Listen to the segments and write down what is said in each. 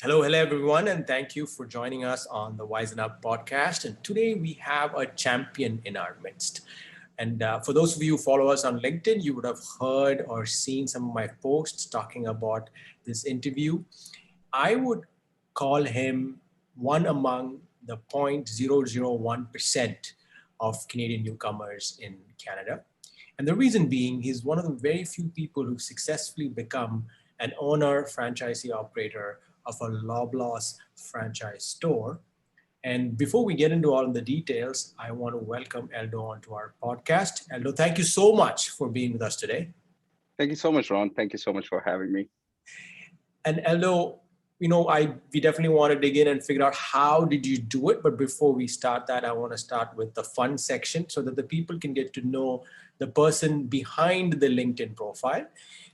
Hello, everyone, and thank you for joining us on the Wisen Up podcast. And today we have a champion in our midst. And for those of you who follow us on LinkedIn, you would have heard or seen some of my posts talking about this interview. I would call him one among the 0.001% of Canadian newcomers in Canada. And the reason being, he's one of the very few people who've successfully become an owner, franchisee operator of a Loblaws franchise store. And before we get into all of the details, I want to welcome Eldho onto our podcast. Eldho, thank you so much for being with us today. Thank you so much, Ron. Thank you so much for having me. And Eldho, we definitely want to dig in and figure out how did you do it. But before we start that, I want to start with the fun section so that the people can get to know the person behind the LinkedIn profile.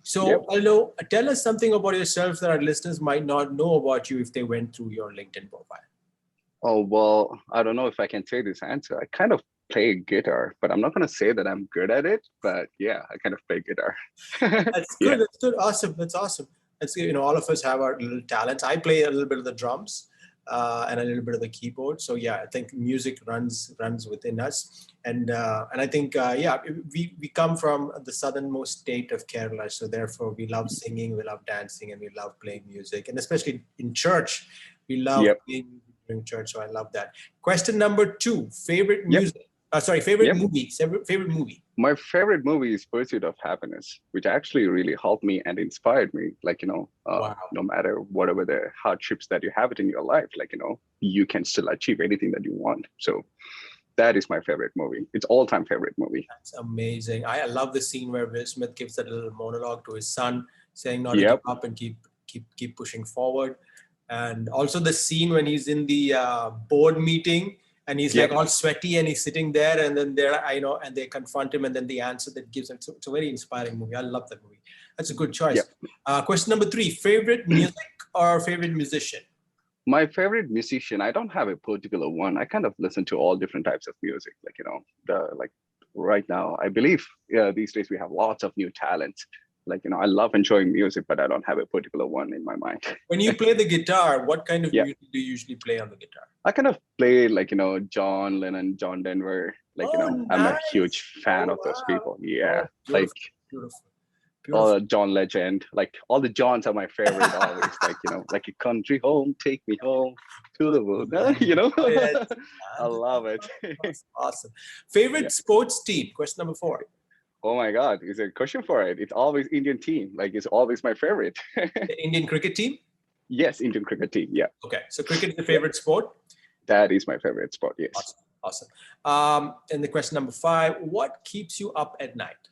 So, Eldho, tell us something about yourself that our listeners might not know about you if they went through your LinkedIn profile. Oh, well, I don't know if I can say this answer. I kind of play guitar, but I'm not going to say that I'm good at it. But yeah, I kind of play guitar. That's good. Yeah. That's good. Awesome. That's awesome. It's, all of us have our little talents. I play a little bit of the drums and a little bit of the keyboard. So yeah, I think music runs within us. And I think, we come from the southernmost state of Kerala. So therefore we love singing, we love dancing, and we love playing music. And especially in church, we love playing in church. So I love that. Question number 2, favorite music. Favorite movie. Favorite movie. My favorite movie is Pursuit of Happiness, which actually really helped me and inspired me. Like, no matter whatever the hardships that you have it in your life, you can still achieve anything that you want. So that is my favorite movie. It's all-time favorite movie. That's amazing. I love the scene where Will Smith gives that little monologue to his son, saying not to give up and keep pushing forward. And also the scene when he's in the board meeting. And he's like all sweaty and he's sitting there and then and they confront him and then the answer that gives him. So it's a very inspiring movie. I love that movie. That's a good choice. Question number 3, favorite music or favorite musician? My favorite musician, I don't have a particular one. I kind of listen to all different types of music. Right now, I believe these days we have lots of new talents. I love enjoying music, but I don't have a particular one in my mind. When you play the guitar, what kind of music do you usually play on the guitar? I kind of play John Lennon, John Denver. Nice. I'm a huge fan of those people. Yeah. Beautiful. John Legend, all the Johns are my favorite always. Like a country home, take me home to the world. I love it. Awesome. Favorite sports team? Question number 4. Oh my God, is there a question for it? It's always Indian team. It's always my favorite. The Indian cricket team? Yes, Indian cricket team. Yeah. Okay, so cricket is the favorite sport? That is my favorite sport. Yes. Awesome. And the question number 5: what keeps you up at night?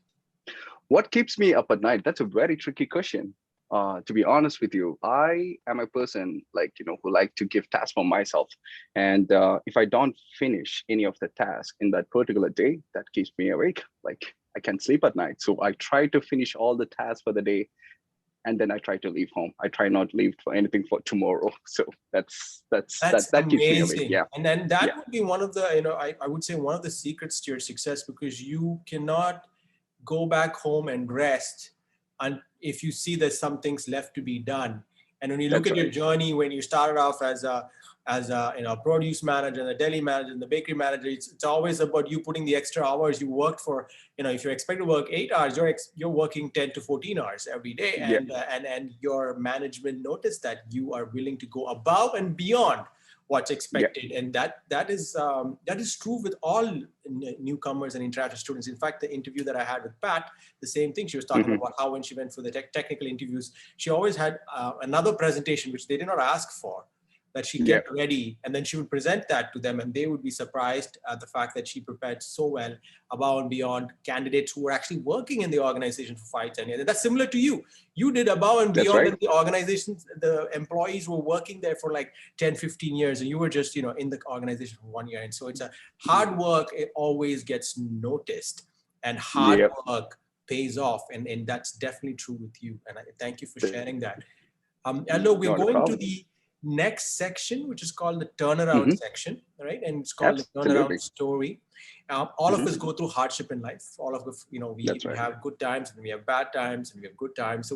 What keeps me up at night? That's a very tricky question. To be honest with you, I am a person who like to give tasks for myself, and if I don't finish any of the tasks in that particular day, that keeps me awake. I can't sleep at night, so I try to finish all the tasks for the day, and then I try to leave home. I try not to leave for anything for tomorrow. So that keeps me awake. Yeah, and then that would be one of the I would say one of the secrets to your success, because you cannot go back home and rest and if you see there's some things left to be done. And when you look at your journey, when you started off as a produce manager and a deli manager and the bakery manager, it's always about you putting the extra hours you worked for. If you're expected to work 8 hours, you're working 10 to 14 hours every day, and your management noticed that you are willing to go above and beyond what's expected. And that is true with all newcomers and international students. In fact, the interview that I had with Pat, the same thing. She was talking about how when she went for the technical interviews, she always had another presentation which they did not ask for, that she get ready, and then she would present that to them, and they would be surprised at the fact that she prepared so well, above and beyond candidates who were actually working in the organization for 5-10 years. And that's similar to you. You did above and beyond, and the organizations, the employees were working there for 10-15 years, and you were just in the organization for 1 year. And so it's a hard work. It always gets noticed, and hard work pays off, and that's definitely true with you. And I thank you for sharing that. Eldho, we're going to the next section, which is called the turnaround section, right? And it's called the turnaround story. All of us go through hardship in life. All of us, we have good times and we have bad times and we have good times. So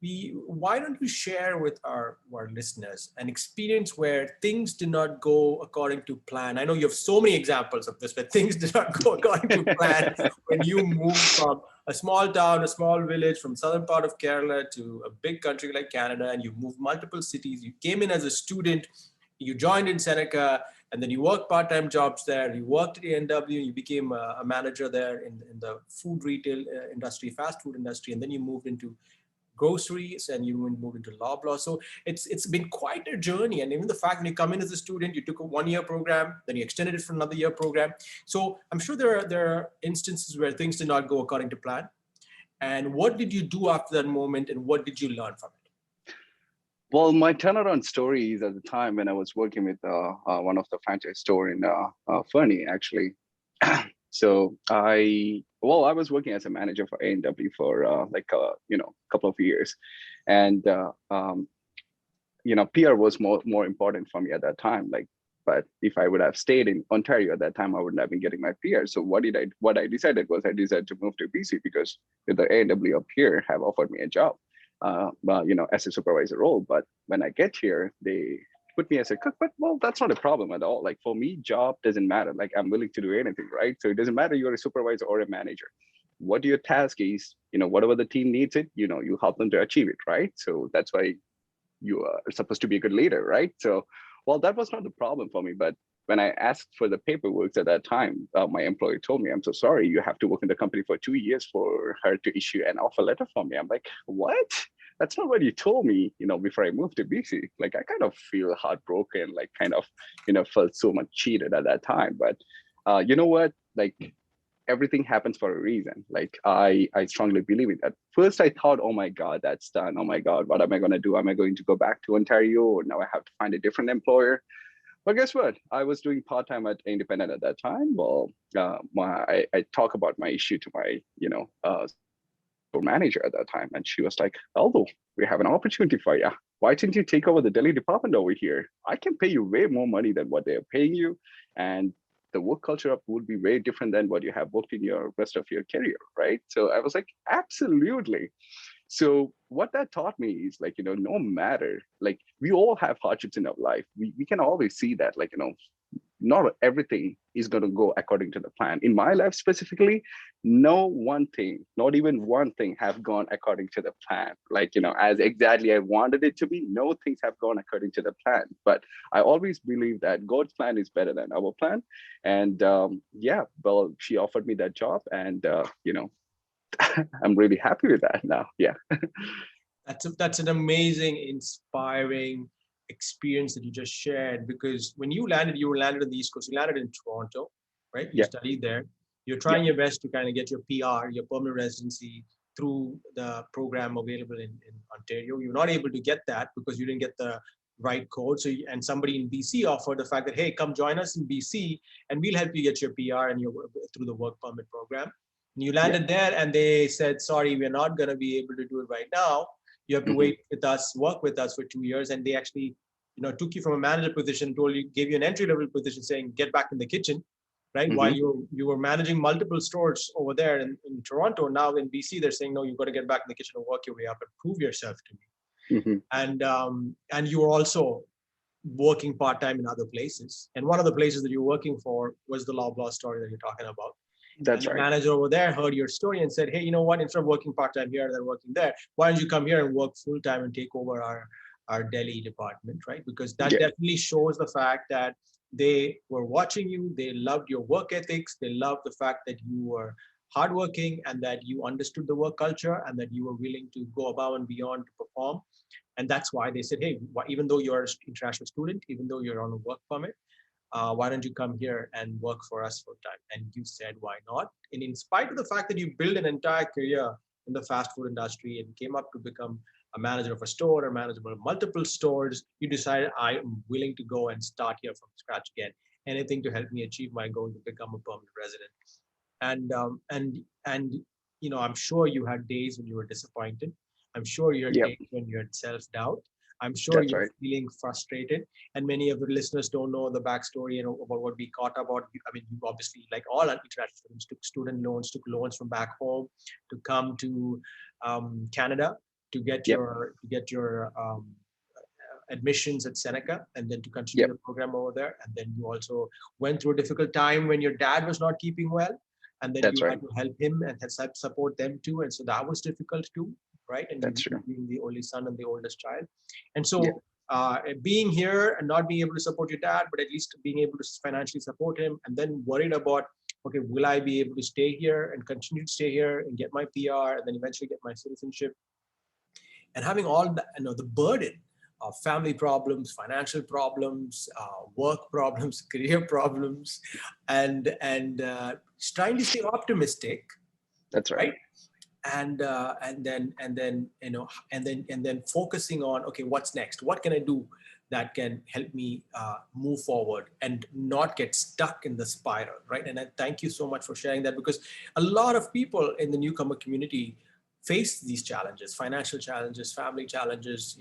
why don't you share with our listeners an experience where things did not go according to plan? I know you have so many examples of this, where things did not go according to plan when you moved from a small town, a small village from southern part of Kerala to a big country like Canada, and you moved multiple cities. You came in as a student, you joined in Seneca, and then you worked part-time jobs there. You worked at the NW, you became a manager there in the food retail industry, fast food industry, and then you moved into groceries and you moved into law. So it's been quite a journey. And even the fact when you come in as a student, you took a 1-year program, then you extended it for another year program. So I'm sure there are instances where things did not go according to plan. And what did you do after that moment, and what did you learn from it? Well, my turnaround story is at the time when I was working with one of the franchise store in Fernie, actually. So I was working as a manager for A&W for couple of years, and PR was more important for me at that time. But if I would have stayed in Ontario at that time, I wouldn't have been getting my PR. So what I decided was I decided to move to BC because the A&W up here have offered me a job, as a supervisor role. But when I get here, they put me as a cook. But well, that's not a problem at all. Like for me, job doesn't matter. Like I'm willing to do anything, right? So it doesn't matter you're a supervisor or a manager. What your task is, whatever the team needs it, you help them to achieve it, right? So that's why you are supposed to be a good leader, right? So, well, that was not the problem for me. But when I asked for the paperwork at that time, my employer told me, "I'm so sorry, you have to work in the company for 2 years for her to issue an offer letter for me." I'm like, "What? That's not what you told me, before I moved to BC." Like, I kind of feel heartbroken, like kind of, felt so much cheated at that time. But you know what? Like, everything happens for a reason. Like I strongly believe in that. First, I thought, oh my God, that's done. Oh my God, what am I going to do? Am I going to go back to Ontario, or now I have to find a different employer? But guess what? I was doing part-time at Independent at that time. Well, I talk about my issue to my, store manager at that time. And she was like, Eldho, we have an opportunity for you. Why didn't you take over the Delhi department over here? I can pay you way more money than what they're paying you. And the work culture up would be very different than what you have worked in your rest of your career, right? So I was like, absolutely. So what that taught me is like, no matter, like we all have hardships in our life. We can always see that, like, not everything is going to go according to the plan. In my life specifically, no one thing, not even one thing have gone according to the plan. Like, as exactly I wanted it to be, no things have gone according to the plan. But I always believe that God's plan is better than our plan. And yeah, well, she offered me that job, and, I'm really happy with that now. Yeah. That's an amazing, inspiring experience that you just shared. Because when you landed on the East Coast. You landed in Toronto, right? You Yeah. studied there. You're Yeah. trying your best to kind of get your PR, your permanent residency, through the program available in Ontario. You're not able to get that because you didn't get the right code. And somebody in BC offered the fact that, hey, come join us in BC and we'll help you get your PR and your through the work permit program. And you Yeah. landed there and they said, sorry, we're not going to be able to do it right now. You have to Hmm. wait with us, work with us for 2 years. And they actually, took you from a manager position, gave you an entry level position saying, get back in the kitchen, right? While Hmm. you were managing multiple stores over there in Toronto. Now in BC, they're saying, no, you've got to get back in the kitchen and work your way up and prove yourself to me. Hmm. And you were also working part-time in other places. And one of the places that you're working for was the Loblaw story that you're talking about. And That's the right. manager over there heard your story and said, hey, you know what? Instead of working part-time here and working there, why don't you come here and work full-time and take over our Delhi department, right? Because that Yeah. definitely shows the fact that they were watching you. They loved your work ethics. They loved the fact that you were hardworking and that you understood the work culture and that you were willing to go above and beyond to perform. And that's why they said, hey, even though you're an international student, even though you're on a work permit, why don't you come here and work for us full time? And you said, why not? And in spite of the fact that you built an entire career in the fast food industry and came up to become a manager of a store or manager of multiple stores, you decided, I am willing to go and start here from scratch again. Anything to help me achieve my goal to become a permanent resident. And I'm sure you had days when you were disappointed. I'm sure you had Yeah. days when you had self-doubt. I'm sure That's you're right. feeling frustrated. And many of the listeners don't know the backstory, about what we caught about. I mean, you obviously, like all international students, took student loans, took loans from back home to come to Canada. to get Yep. your admissions at Seneca, and then to continue Yep. your program over there. And then you also went through a difficult time when your dad was not keeping well, and then That's you right. had to help him and help support them too. And so that was difficult too, right? And you That's true. being the only son and the oldest child. And Yeah. so being here and not being able to support your dad, but at least being able to financially support him, and then worried about, okay, will I be able to stay here and continue to stay here and get my PR and then eventually get my citizenship? And having all the, the burden of family problems, financial problems, work problems, career problems, and trying to stay optimistic, That's right. right? And then focusing on, okay, what's next? What can I do that can help me move forward and not get stuck in the spiral, right? And I thank you so much for sharing that, because a lot of people in the newcomer community face these challenges: financial challenges, family challenges,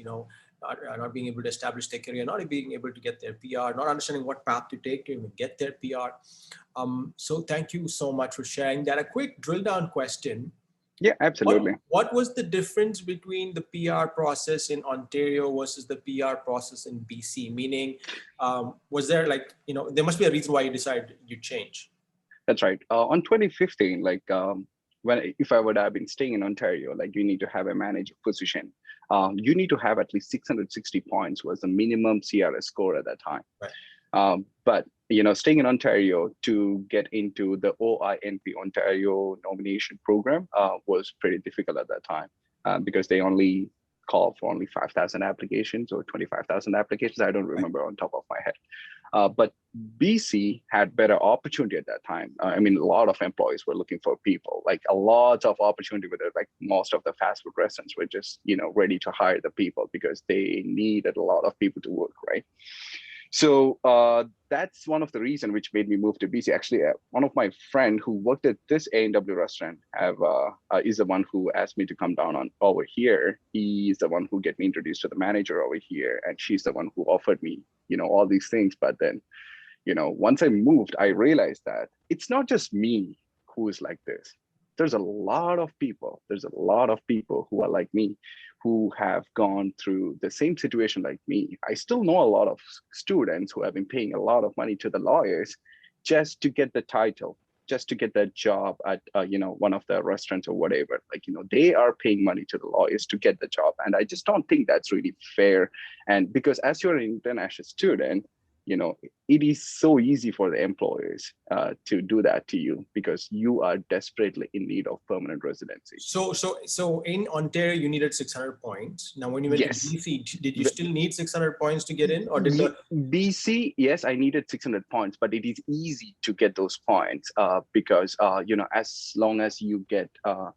not being able to establish their career, not being able to get their PR, not understanding what path to take to even get their PR. So thank you so much for sharing that. A quick drill down question. Yeah, absolutely. What was the difference between the PR process in Ontario versus the PR process in BC? Meaning, was there there must be a reason why you decided you change? That's right. On 2015, if I would have been staying in Ontario, like you need to have a manager position. You need to have at least 660 points was the minimum CRS score at that time. Right. But staying in Ontario to get into the OINP Ontario nomination program was pretty difficult at that time because they only call for only 5,000 applications or 25,000 applications. I don't remember on top of my head. But BC had better opportunity at that time. I mean, a lot of employees were looking for people, like a lot of opportunity with it. Like most of the fast food restaurants were just, ready to hire the people because they needed a lot of people to work, right? So that's one of the reasons which made me move to BC. Actually, one of my friend who worked at this A&W restaurant is the one who asked me to come down on over here. He's the one who get me introduced to the manager over here, and she's the one who offered me, all these things. But then, once I moved, I realized that it's not just me who is like this. There's a lot of people. There's a lot of people who are like me, who have gone through the same situation like me. I still know a lot of students who have been paying a lot of money to the lawyers just to get the title, just to get that job at one of the restaurants or whatever. They are paying money to the lawyers to get the job, and I just don't think that's really fair. And because as you're an international student, it is so easy for the employers to do that to you because you are desperately in need of permanent residency. So in Ontario, you needed 600 points. Now, when you went to BC, did you still need 600 points to get in, or did the BC? Yes, I needed 600 points, but it is easy to get those points because as long as you get the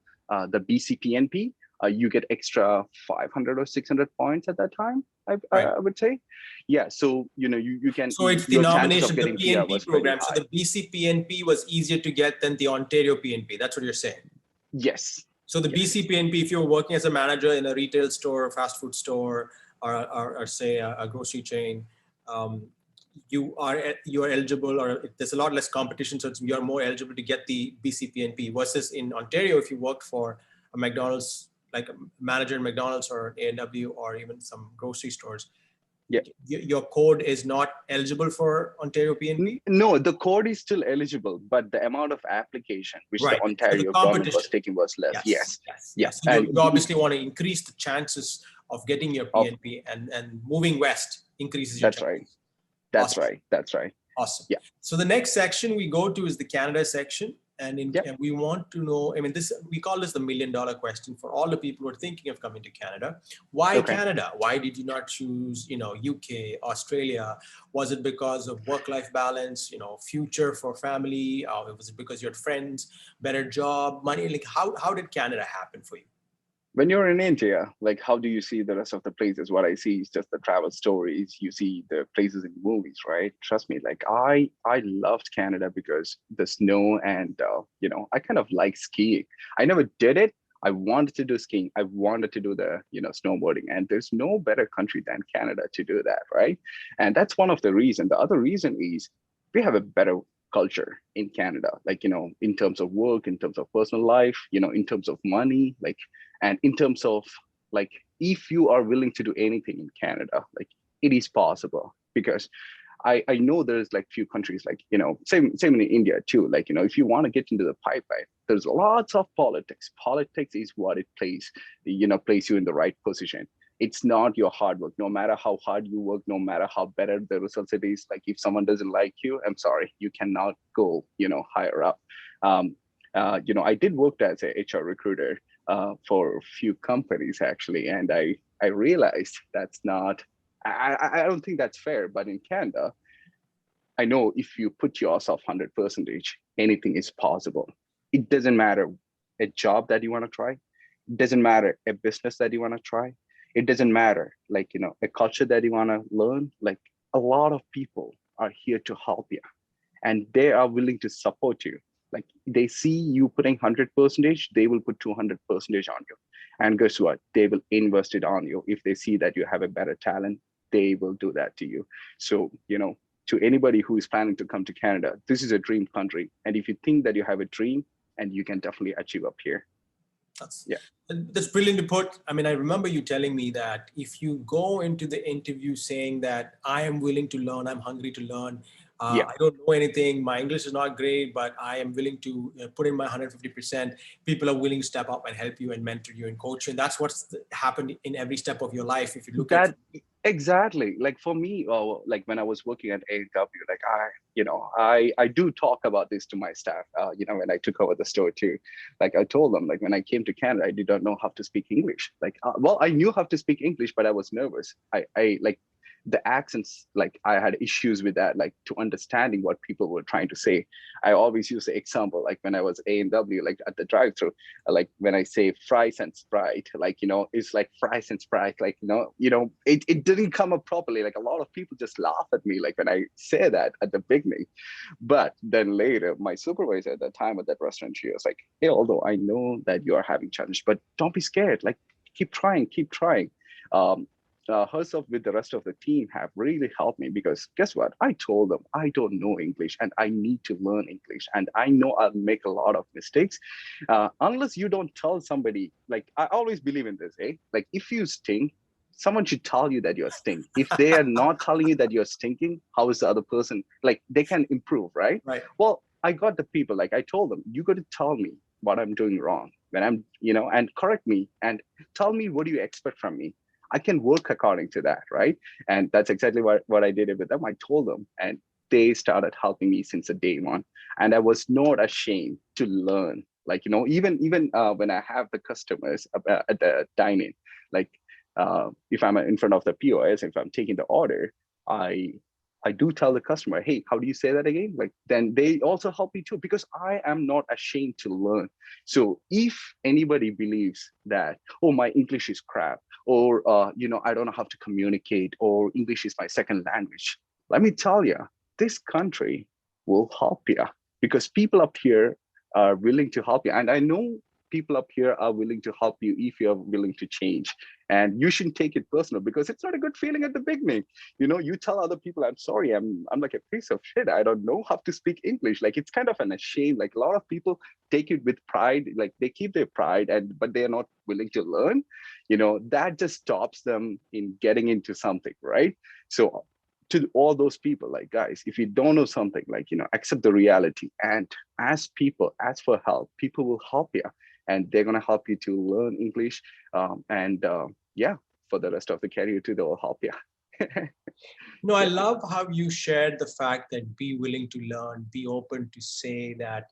BC PNP, you get extra 500 or 600 points at that time. I would say, yeah. So you can. So it's the your chances nomination, of the getting PR PNP was pretty program. So high. the BC PNP was easier to get than the Ontario PNP. That's what you're saying. Yes. So the BC PNP, if you're working as a manager in a retail store, a fast food store, or say a grocery chain, you are eligible, or there's a lot less competition, so you're more eligible to get the BC PNP. Versus in Ontario, if you worked for a McDonald's, like a manager in McDonald's or A&W or even some grocery stores, Yeah. your code is not eligible for Ontario PNP? No, the code is still eligible, but the amount of application which the Ontario government was taking was less. Yes. So you obviously want to increase the chances of getting your PNP, and moving west increases your chances. That's right. Awesome. Yeah. So the next section we go to is the Canada section. And we want to know, we call this the $1 million question for all the people who are thinking of coming to Canada. Why Canada? Why did you not choose, UK, Australia? Was it because of work-life balance, future for family? Was it because you had friends, better job, money? Like how did Canada happen for you? When you're in India, how do you see the rest of the places? What I see is just the travel stories. You see the places in movies, right? Trust me, I loved Canada because the snow and, I kind of like skiing. I never did it. I wanted to do skiing. I wanted to do the, snowboarding, and there's no better country than Canada to do that, right? And that's one of the reasons. The other reason is we have a better culture in Canada, in terms of work, in terms of personal life, in terms of money, and in terms of like if you are willing to do anything in Canada, like it is possible. Because I know there's like few countries, like, same in India too. Like, if you want to get into the pipeline, there's lots of politics. Politics is what it plays you in the right position. It's not your hard work. No matter how hard you work, no matter how better the results it is, like if someone doesn't like you, I'm sorry, you cannot go, higher up. I did work as a HR recruiter for a few companies actually, and I realized that's not. I don't think that's fair, but in Canada, I know if you put yourself 100%, anything is possible. It doesn't matter a job that you want to try. It doesn't matter a business that you want to try. It doesn't matter, like, a culture that you want to learn. Like, a lot of people are here to help you, and they are willing to support you. Like, they see you putting 100%, they will put 200% on you. And guess what? They will invest it on you. If they see that you have a better talent, they will do that to you. So, to anybody who is planning to come to Canada, this is a dream country. And if you think that you have a dream, and you can definitely achieve up here. That's brilliant to put. I mean, I remember you telling me that if you go into the interview saying that I am willing to learn, I'm hungry to learn, I don't know anything, my English is not great, but I am willing to put in my 150%, people are willing to step up and help you and mentor you and coach you. And that's what's happened in every step of your life. If you look that, at exactly, like for me, like when I was working at AW, like I do talk about this to my staff, when I took over the store too. Like I told them, like when I came to Canada, I did not know how to speak English. Like, well, I knew how to speak English, but I was nervous. I like the accents, like I had issues with that, like to understanding what people were trying to say. I always use the example, like when I was A&W, like at the drive-through, like when I say fries and Sprite, like, it's like fries and Sprite, like, it didn't come up properly. Like a lot of people just laugh at me, like when I say that at the beginning. But then later, my supervisor at that time at that restaurant, she was like, hey, although I know that you are having challenge, but don't be scared. Like, keep trying, keep trying. Herself with the rest of the team have really helped me, because guess what? I told them I don't know English and I need to learn English, and I know I'll make a lot of mistakes unless you don't tell somebody. Like, I always believe in this, like if you stink, someone should tell you that you're stink. If they are not telling you that you're stinking, how is the other person, like, they can improve, right? right. Well, I got the people, like I told them, you got to tell me what I'm doing wrong when I'm, and correct me and tell me what do you expect from me. I can work according to that, right? And that's exactly what I did with them. I told them, and they started helping me since the day one. And I was not ashamed to learn. Like, even when I have the customers at the dining, like if I'm in front of the POS, if I'm taking the order, I do tell the customer, hey, how do you say that again? Like, then they also help me too, because I am not ashamed to learn. So if anybody believes that, oh, my English is crap, or, I don't know how to communicate, or English is my second language, let me tell you, this country will help you, because people up here are willing to help you. And I know people up here are willing to help you if you're willing to change. And you shouldn't take it personal, because it's not a good feeling at the beginning. You tell other people, I'm sorry, I'm like a piece of shit, I don't know how to speak English. Like, it's kind of an shame. Like, a lot of people take it with pride, like they keep their pride, but they're not willing to learn. That just stops them in getting into something, right? So to all those people, like, guys, if you don't know something, like, accept the reality and ask for help. People will help you, and they're going to help you to learn English. For the rest of the career too, they will help you. No, I love how you shared the fact that be willing to learn, be open to say that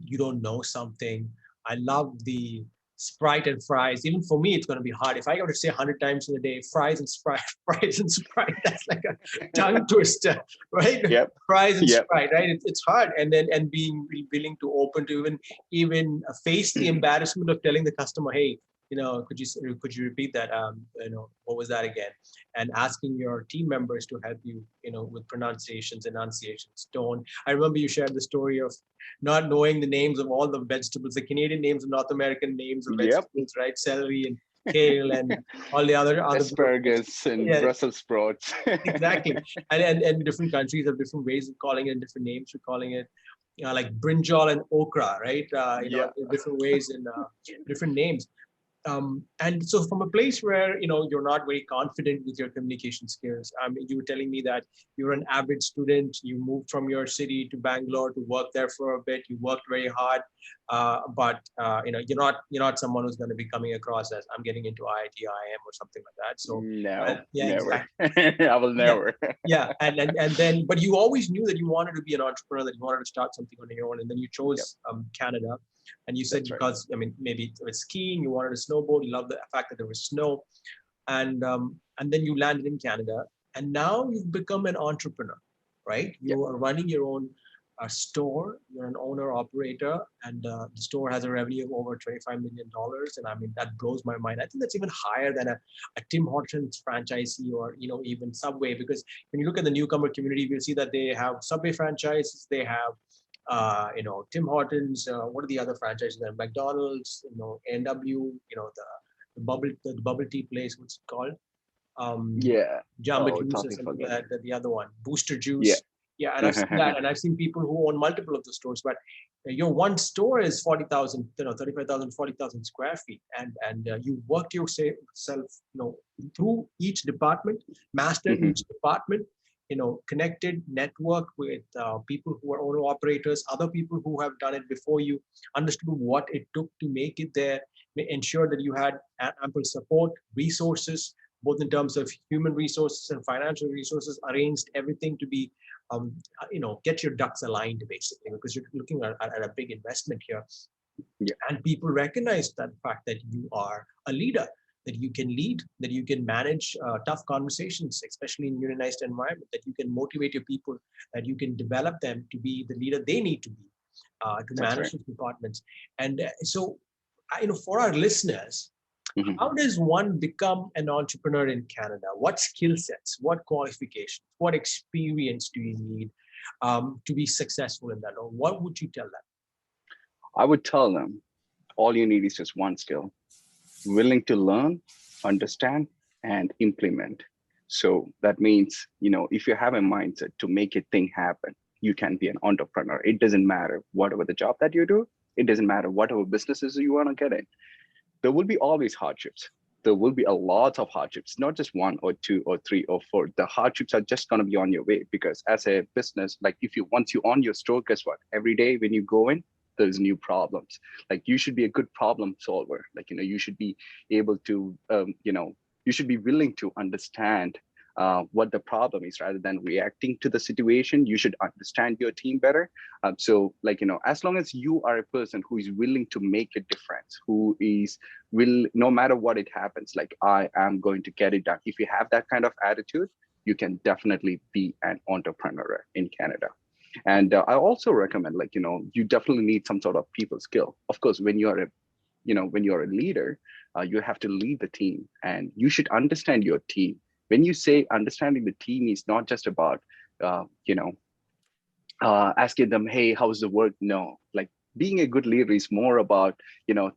you don't know something. I love the Sprite and fries. Even for me, it's going to be hard. If I go to say 100 times in a day, fries and Sprite, fries and Sprite, that's like a tongue twister, right? Yep. Fries and Yep. Sprite, right? It's hard. And then being willing to open to even face the embarrassment of telling the customer, hey, could you repeat that? What was that again? And asking your team members to help you, with pronunciations, enunciations, tone. I remember you shared the story of not knowing the names of all the vegetables, the Canadian names and North American names of vegetables, right? Celery and kale and all the other asparagus and Brussels sprouts. Exactly. And different countries have different ways of calling it, different names for calling it. Like brinjal and okra, right? Different ways and different names. And so from a place where, you're not very confident with your communication skills, you were telling me that you're an avid student, you moved from your city to Bangalore to work there for a bit, you worked very hard, but you're not someone who's going to be coming across as I'm getting into IIT, IIM or something like that. So No, yeah, never. exactly. I will Yeah, never. yeah, and then, but you always knew that you wanted to be an entrepreneur, that you wanted to start something on your own, and then you Yep, chose Canada, and you said that's right. because maybe it was skiing, you wanted to snowboard, you loved the fact that there was snow, and then you landed in Canada, and now you've become an entrepreneur, right? Yep. You are running your own store. You're an owner operator, and the store has a revenue of over $25 million, and that blows my mind. I think that's even higher than a Tim Hortons franchisee, or even Subway, because when you look at the newcomer community, you'll see that they have Subway franchises, they have Tim Hortons. What are the other franchises there? McDonald's, A&W, the bubble tea place. What's it called? Um, Yeah. Jamba Oh, Juice or totally something like forget. that. The other one, Booster Yeah. Juice. Yeah, and I've seen that, and I've seen people who own multiple of the stores. But your one store is 40,000, 35,000, 40,000 square feet, and you worked yourself, through each department, mastered Mhm. each department, connected, network with people who are owner operators, other people who have done it before you, understood what it took to make it there, ensure that you had ample support, resources, both in terms of human resources and financial resources, arranged everything to be, get your ducks aligned, basically, because you're looking at a big investment here. Yeah, And people recognize that fact that you are a leader, that you can lead, that you can manage tough conversations, especially in unionized environment, that you can motivate your people, that you can develop them to be the leader they need to be, to that's manage right. those departments. And so, for our listeners, Mhm. how does one become an entrepreneur in Canada? What skill sets, what qualifications, what experience do you need to be successful in that? Or what would you tell them? I would tell them all you need is just one skill, willing to learn, understand, and implement. So that means, if you have a mindset to make a thing happen, you can be an entrepreneur. It doesn't matter whatever the job that you do, it doesn't matter whatever businesses you want to get in. There will be always hardships. There will be a lot of hardships, not just one or two or three or four. The hardships are just going to be on your way because as a business, like if you once you own your store, guess what? Every day when you go in, there's new problems. Like you should be a good problem solver. Like you should be able to, you should be willing to understand what the problem is rather than reacting to the situation. You should understand your team better. So like as long as you are a person who is willing to make a difference, who is will no matter what it happens, like I am going to get it done. If you have that kind of attitude, you can definitely be an entrepreneur in Canada. And I also recommend, like you definitely need some sort of people skill. Of course, when you're a when you're a leader, you have to lead the team and you should understand your team. When you say understanding the team is not just about uh, you know asking them, hey, how's the work? No, like being a good leader is more about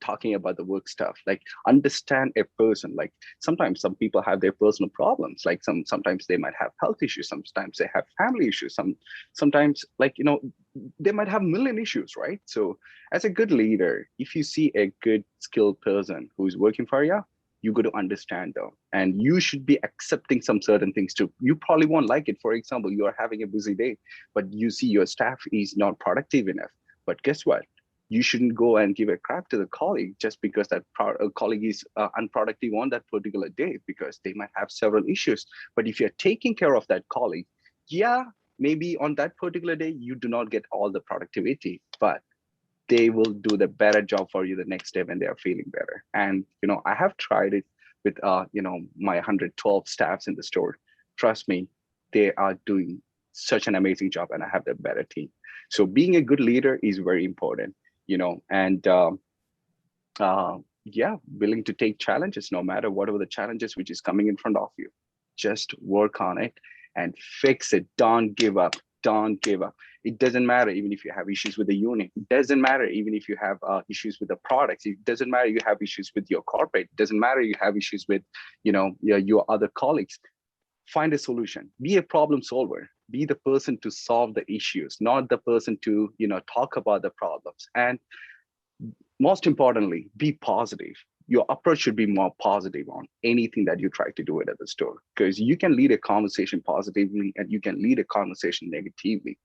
talking about the work stuff. Like understand a person. Like sometimes some people have their personal problems, like sometimes they might have health issues, sometimes they have family issues, sometimes like they might have a million issues, right? So as a good leader, if you see a good skilled person who is working for you, you got to understand them and you should be accepting some certain things too. You probably won't like it. For example, you are having a busy day, but you see your staff is not productive enough. But guess what? You shouldn't go and give a crap to the colleague just because that colleague is unproductive on that particular day because they might have several issues. But if you're taking care of that colleague, yeah, maybe on that particular day you do not get all the productivity, but they will do the better job for you the next day when they are feeling better. And I have tried it with my 112 staffs in the store. Trust me, they are doing such an amazing job and I have the better team. So being a good leader is very important, and yeah, willing to take challenges no matter whatever the challenges which is coming in front of you. Just work on it and fix it. Don't give up. Don't give up. It doesn't matter even if you have issues with the unit. It doesn't matter even if you have issues with the products. It doesn't matter you have issues with your corporate. It doesn't matter you have issues with your other colleagues. Find a solution. Be a problem solver. Be the person to solve the issues, not the person to talk about the problems. And most importantly, be positive. your approach should be more positive on anything that you try to do it at the store, because you can lead a conversation positively and you can lead a conversation negatively.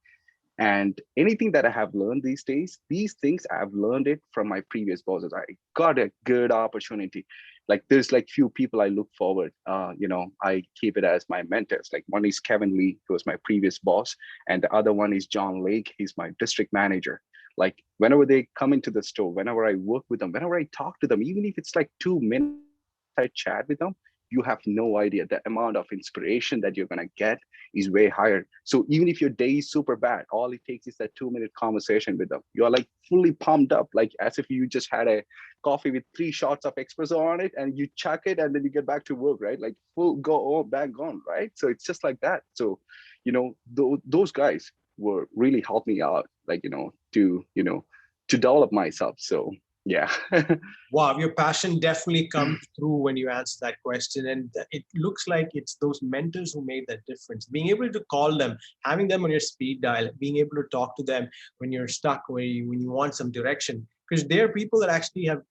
And anything that I have learned these days, these things I've learned it from my previous bosses. I got a good opportunity. Like there's like few people I look forward, I keep it as my mentors. Like one is Kevin Lee, who was my previous boss, and the other one is John Lake. He's my district manager. Like whenever they come into the store, whenever I work with them, whenever I talk to them, even if it's like 2 minutes I chat with them, you have no idea the amount of inspiration that you're gonna get is way higher. So even if your day is super bad, all it takes is that 2 minute conversation with them. You're like fully pumped up, like as if you just had a coffee with 3 shots of espresso on it and you chuck it and then you get back to work, right? Like full go on, back on, right? So it's just like that. So, those guys were really helped me out, like, to develop myself. So yeah. Wow, your passion definitely comes through when you answer that question. And it looks like it's those mentors who made that difference. Being able to call them, having them on your speed dial, being able to talk to them when you're stuck, when you want some direction. Because there are people that actually have,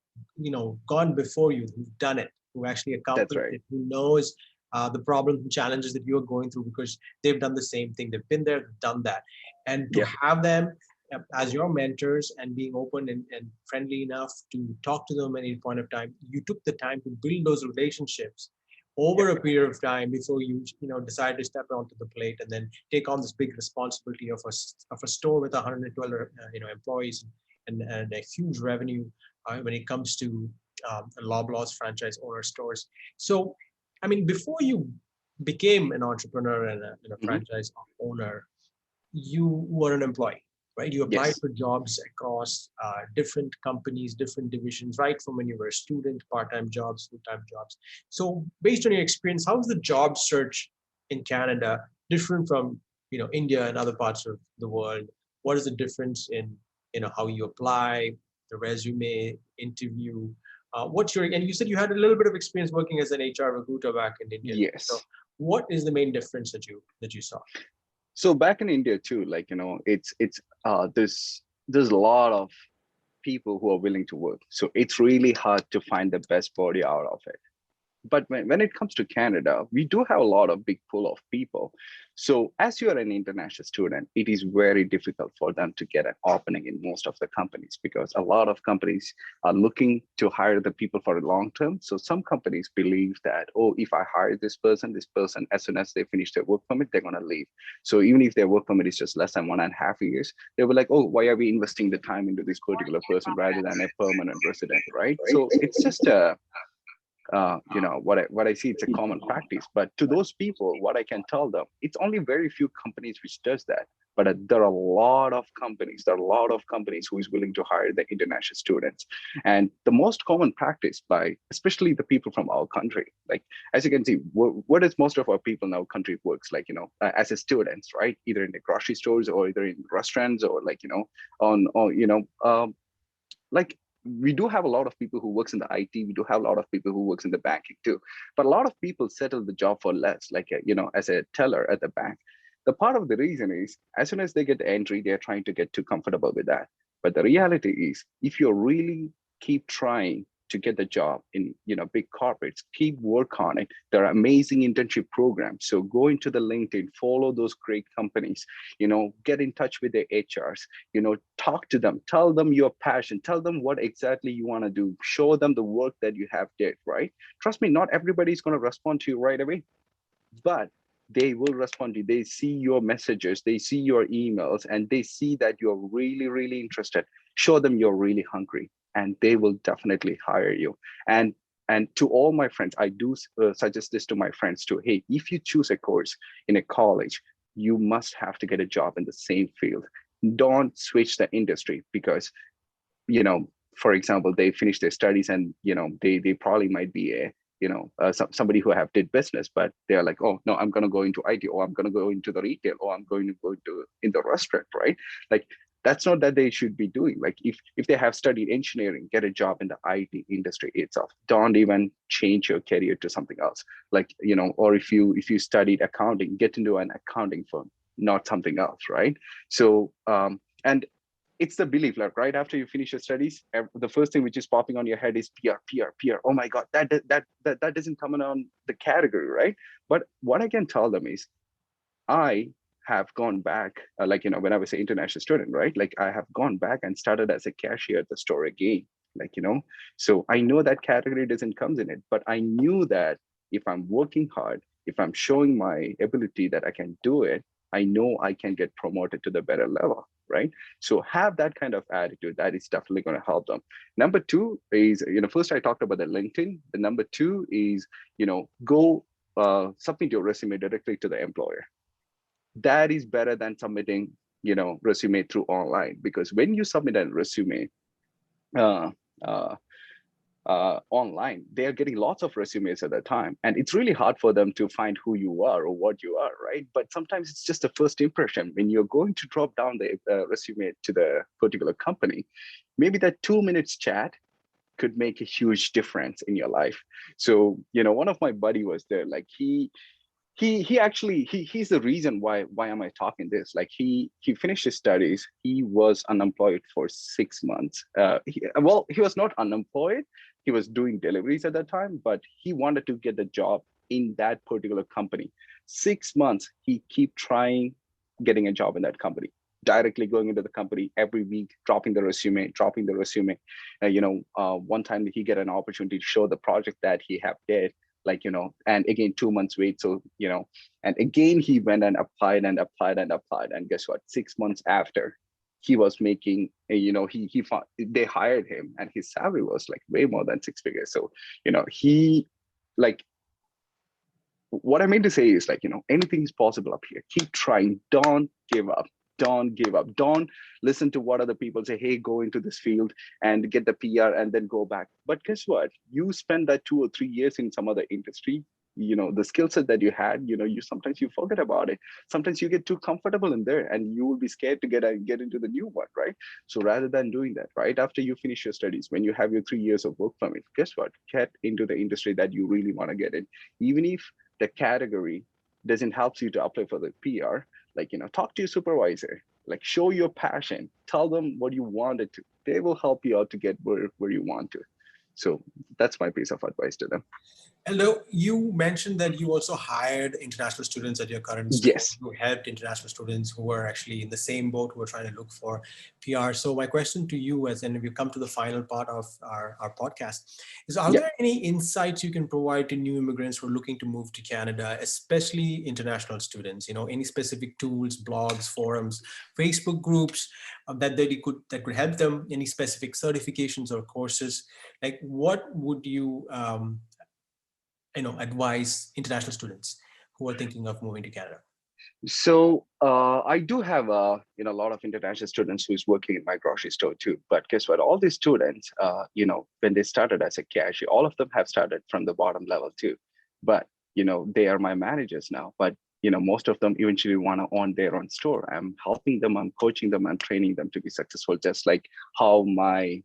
gone before you, who've done it, who actually That's accomplished right. it, who knows the problems and challenges that you're going through because they've done the same thing. They've been there, done that. And to Yep. have them as your mentors and being open and friendly enough to talk to them at any point of time, you took the time to build those relationships over Yep. a period of time before you decide to step onto the plate and then take on this big responsibility of a store with 112 employees and a huge revenue when it comes to Loblaws franchise owner stores. So, I mean, before you became an entrepreneur and a Hmm. franchise owner, you were an employee, right? You applied Yes. for jobs across different companies, different divisions, right from when you were a student, part-time jobs, full-time jobs. So based on your experience, how's the job search in Canada different from, India and other parts of the world? What is the difference in, how you apply, the resume, interview? And you said you had a little bit of experience working as an HR recruiter back in India. So Yes. what is the main difference that you saw? So back in India too, like, there's a lot of people who are willing to work. So it's really hard to find the best body out of it. But when it comes to Canada, we do have a lot of big pool of people. So as you are an international student, it is very difficult for them to get an opening in most of the companies, because a lot of companies are looking to hire the people for a long term. So some companies believe that, oh, if I hire this person, as soon as they finish their work permit, they're going to leave. So even if their work permit is just less than 1.5 years, they were like, oh, why are we investing the time into this particular person rather than a permanent resident, right? So it's just a what I see, it's a common practice. But to those people, what I can tell them, it's only very few companies which does that. But there are a lot of companies. There are a lot of companies who is willing to hire the international students. And the most common practice by, especially the people from our country, like as you can see, what is most of our people in our country works like, as a students, right? Either in the grocery stores or either in restaurants or like, on, or, like we do have a lot of people who works in the IT. We do have a lot of people who works in the banking too. But a lot of people settle the job for less, like as a teller at the bank. The part of the reason is as soon as they get the entry, they're trying to get too comfortable with that. But the reality is, if you really keep trying to get the job in big corporates, keep work on it. There are amazing internship programs. So go into the LinkedIn, follow those great companies, get in touch with the HRs, talk to them, tell them your passion, tell them what exactly you want to do, show them the work that you have did, right? Trust me, not everybody's going to respond to you right away, but they will respond to you. They see your messages, they see your emails, and they see that you're really, really interested. Show them you're really hungry, and they will definitely hire you. And to all my friends, I do suggest this to my friends too. Hey, if you choose a course in a college, you must have to get a job in the same field. Don't switch the industry because, for example, they finish their studies and, they probably might be somebody who have did business, but they're like, oh no, I'm going to go into IT, or I'm going to go into the retail, or I'm going to go into in the restaurant, right? Like that's not that they should be doing. Like if they have studied engineering, get a job in the IT industry itself. Don't even change your career to something else. Like, or if you studied accounting, get into an accounting firm, not something else, right? So and it's the belief, like right after you finish your studies, the first thing which is popping on your head is PR, PR, PR. Oh my God, that doesn't come on the category, right? But what I can tell them is, I have gone back, like, when I was an international student, right? Like I have gone back and started as a cashier at the store again, like, so I know that category doesn't comes in it, but I knew that if I'm working hard, if I'm showing my ability that I can do it, I know I can get promoted to the better level, right? So have that kind of attitude. That is definitely going to help them. Number two is, first I talked about the LinkedIn. The number two is, go submit your resume directly to the employer. That is better than submitting resume through online, because when you submit a resume uh, uh, online, they are getting lots of resumes at a time, and it's really hard for them to find who you are or what you are, right? But sometimes it's just a first impression. When you're going to drop down the resume to the particular company, maybe that 2 minutes chat could make a huge difference in your life. So one of my buddy was there, like he actually he's the reason why am I talking this. Like he finished his studies, he was unemployed for 6 months. He was not unemployed, he was doing deliveries at that time, but he wanted to get the job in that particular company. 6 months he keep trying, getting a job in that company, directly going into the company every week, dropping the resume. One time he get an opportunity to show the project that he have did, like, and again 2 months wait. So and again he went and applied and applied and applied, and guess what, 6 months after, he was making he found, they hired him, and his salary was like way more than 6 figures. So he, like, what I mean to say is, like, anything is possible up here. Keep trying. Don't give up. Don't give up. Don't listen to what other people say. Hey, go into this field and get the PR and then go back. But guess what? You spend that 2 or 3 years in some other industry. The skill set that you had, you sometimes you forget about it. Sometimes you get too comfortable in there, and you will be scared to get into the new one, right? So rather than doing that, right after you finish your studies, when you have your 3 years of work permit, guess what? Get into the industry that you really want to get in, even if the category doesn't help you to apply for the PR. Like, talk to your supervisor, like show your passion, tell them what you wanted to. They will help you out to get where you want to. So that's my piece of advice to them. Hello, you mentioned that you also hired international students at your current store. Yes. You helped international students who were actually in the same boat, who were trying to look for PR. So my question to you, as and we've come to the final part of our podcast, is are Yeah. there any insights you can provide to new immigrants who are looking to move to Canada, especially international students? Any specific tools, blogs, forums, Facebook groups that could help them? Any specific certifications or courses? Like, what would you advise international students who are thinking of moving to Canada? So I do have a lot of international students who is working in my grocery store too. But guess what? All these students, when they started as a cashier, all of them have started from the bottom level too. But they are my managers now. But most of them eventually want to own their own store. I'm helping them, I'm coaching them, I'm training them to be successful, just like how my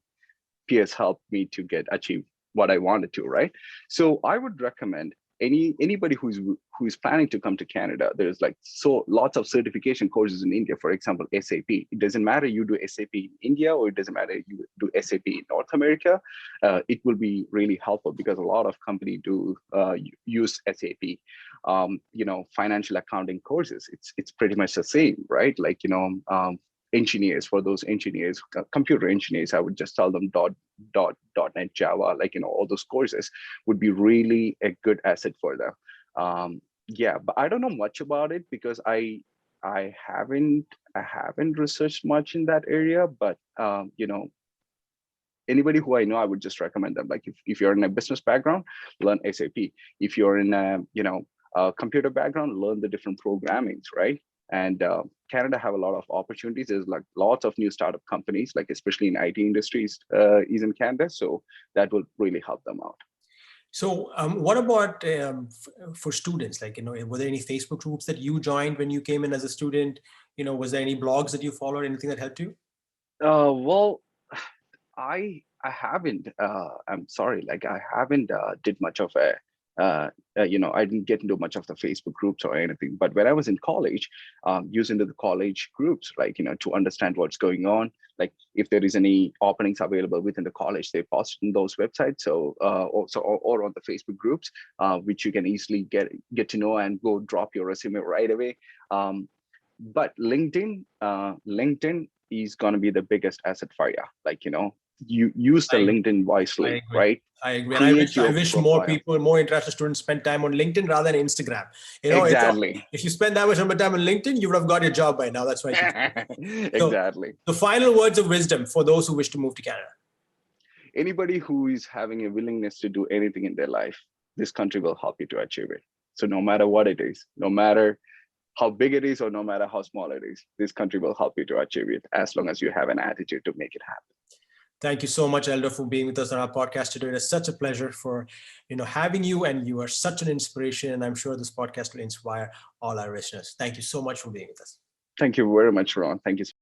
peers helped me to achieve what I wanted to, right? So I would recommend anybody who's planning to come to Canada. There's like so lots of certification courses in India. For example, SAP. It doesn't matter you do SAP in India, or it doesn't matter you do SAP in North America. It will be really helpful because a lot of companies do use SAP. Financial accounting courses. It's pretty much the same, right? Like engineers, for those engineers, computer engineers, I would just tell them .NET, Java, like all those courses would be really a good asset for them. Yeah, but I don't know much about it because I haven't researched much in that area. But anybody who I know, I would just recommend them. Like if you're in a business background, learn SAP. If you're in a computer background, learn the different programmings, right? And Canada have a lot of opportunities. There's like lots of new startup companies, like especially in IT industries, is in Canada. So that will really help them out. So what about for students? Like, were there any Facebook groups that you joined when you came in as a student? Was there any blogs that you followed, anything that helped you? Well, I haven't. I'm sorry. Like I haven't did much of a I didn't get into much of the Facebook groups or anything. But when I was in college, using the college groups, like, to understand what's going on, like if there is any openings available within the college, they post in those websites. So also or on the Facebook groups, which you can easily get to know and go drop your resume right away. But LinkedIn is going to be the biggest asset for you. Like, you use the I LinkedIn I wisely, agree. right? I agree. And Create I your wish more profile. people, more international students spend time on LinkedIn rather than Instagram. It's Exactly. if you spend that much time on LinkedIn, you would have got your job by now. That's why. So Exactly. the final words of wisdom for those who wish to move to Canada. Anybody who is having a willingness to do anything in their life, this country will help you to achieve it. So no matter what it is, no matter how big it is or no matter how small it is, this country will help you to achieve it as long as you have an attitude to make it happen. Thank you so much, Eldho, for being with us on our podcast today. It's such a pleasure for having you, and you are such an inspiration. And I'm sure this podcast will inspire all our listeners. Thank you so much for being with us. Thank you very much, Ron. Thank you so